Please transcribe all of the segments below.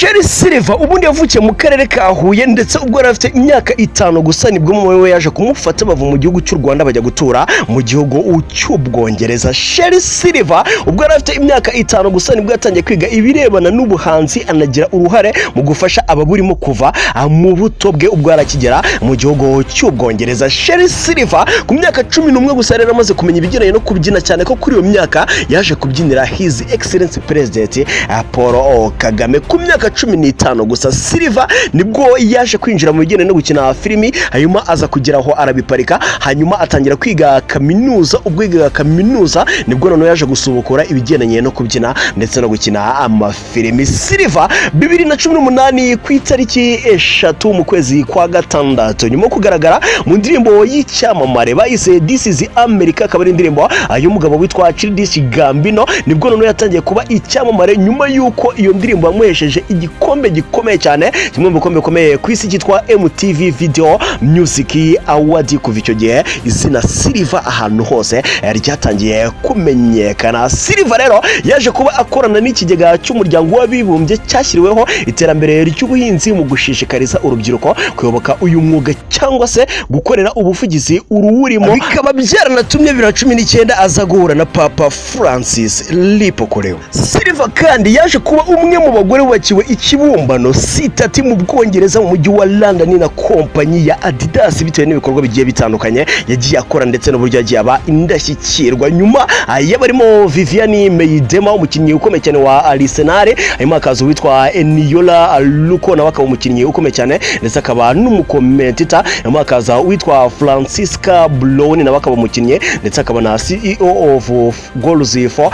Sherry Silver ubundi yavukiye mu karere ka Huye ndetse ubwo yari afite imyaka 5 gusa nibwo mama we yaje kumufata bava mu gihugu cy'u Rwanda bajya gutura mu gihugu cy'Ubwongereza. Sherry Silver ubwo yari afite imyaka 5 gusa nibwo yatangiye kwiga ibirebana n'ubuhanzi anagira uruhare mu gufasha ababurimo kuva mu buto bwe ubwo yarakigera mu gihugu cy'Ubwongereza. Sherry Silver ku myaka 11 gusa rero amaze kumenya ibijyanye no kubyina cyane ko kuri iyo myaka yaje kubyinira His Excellency President Paul Kagame. Ku myaka 15 gusa Silver nibwo yaje kwinjira mu bijyanye no gukina filimi, hanyuma aza kugeraho arabiparika, hanyuma atangira kwiga kaminuza. Ubwo yiga kaminuza nibwo noneho yaje gusubukura ibijyanye no kubyina ndetse no gukina amafilimi. Silver 2018 ku itariki 3 mu kwezi kwa gatandatu nyuma kugaragara mu ndirimbo y'icyamamare bayise This is America, akaba ari indirimbo y'umugabo witwa Childish Gambino, nibwo noneho yatangiye kuba icyamamare nyuma yuko iyo ndirimbo yamuhesheje igikombe gikomeye cyane, kimwe mu bikombe bikomeye ku isi cyitwa MTV Video Music Award. Kuva icyo gihe izina Silver ahantu hose ryatangiye kumenyekana. Silver rero yaje kuba akorana n'ikigega cy'umuryango w'abibumbye cyashyiriweho iterambere ry'ubuhinzi mu gushishikariza urubyiruko kuyoboka uyu mwuga cyangwa se gukorera ubuvugizi uruwurimo, bikaba byaranatumye 2019 aza guhura na Papa Francis Lipokoreo. Silver kandi yaje kuba umwe mu bagore bubakiwe ikibumbano City mu Bwongereza mu mujyi wa London na kompanyi ya Adidas bitewe n'ibikorwa bigiye bitandukanye yagiye akora ndetse n'uburyo yagiye aba indashyikirwa. Nyuma y'abarimo Viviane Miedema umukinnyi ukomeye cyane wa Arsenal, hanyuma akaza witwa Eniola Luko nawe akaba umukinnyi ukomeye cyane ndetse akaba n'umukomentita, hanyuma akaza witwa Francisca Brown nawe akaba umukinnyi ndetse akaba na CEO of Goals for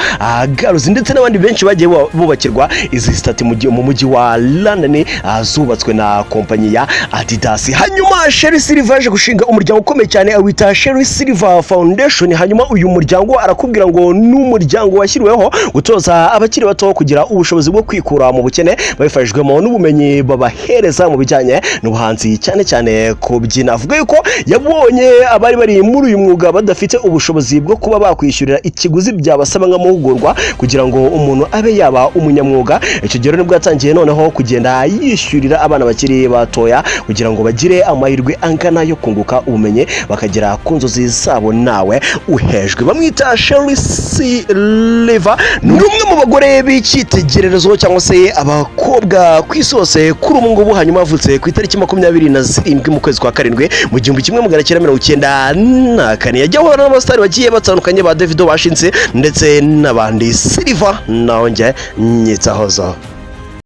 Girls ndetse n'abandi benshi bagiye bubakirwa izi stati mu mujyi wa London zubatswe na kompanyi ya Adidas. Hanyuma Sherry Silver yaje gushinga umuryango ukomeye cyane awita Sherry Silver Foundation. Hanyuma uyu muryango arakubwira ngo n'umuryango washyiriweho gutoza abakiri bato kugira ubushobozi bwo kwikura mu bukene babifashijwemo n'ubumenyi babahereza mu bijyanye n'ubuhanzi cyane cyane kubyina. Avuga yuko yabonye abari bari muri uyu mwuga badafite ubushobozi bwo kuba bakwishyurira ikiguzi byabasaba nk'amahugurwa kugira ngo umuntu abe yaba umunyamwuga. Icyo gihe nibwo yatangiye noneho kugenda yishyurira abana bakiri batoya kugira ngo bagire amahirwe angana yo kunguka ubumenyi bakagera ku nzozi zabo nawe uhejwe. Bamwita Sherry Silver, n'umwe mu bagore b'icyitegererezo cyangwa se abakobwa ku isi hose kuri ubu ngubu. Hanyuma avutse ku itariki 27 mu kwezi kwa karindwi mu 1994. Yajya ahura n'abasitari bagiye batandukanye ba Davido bashinze ndetse n'abandi. Silver naho njye nyitsahozo.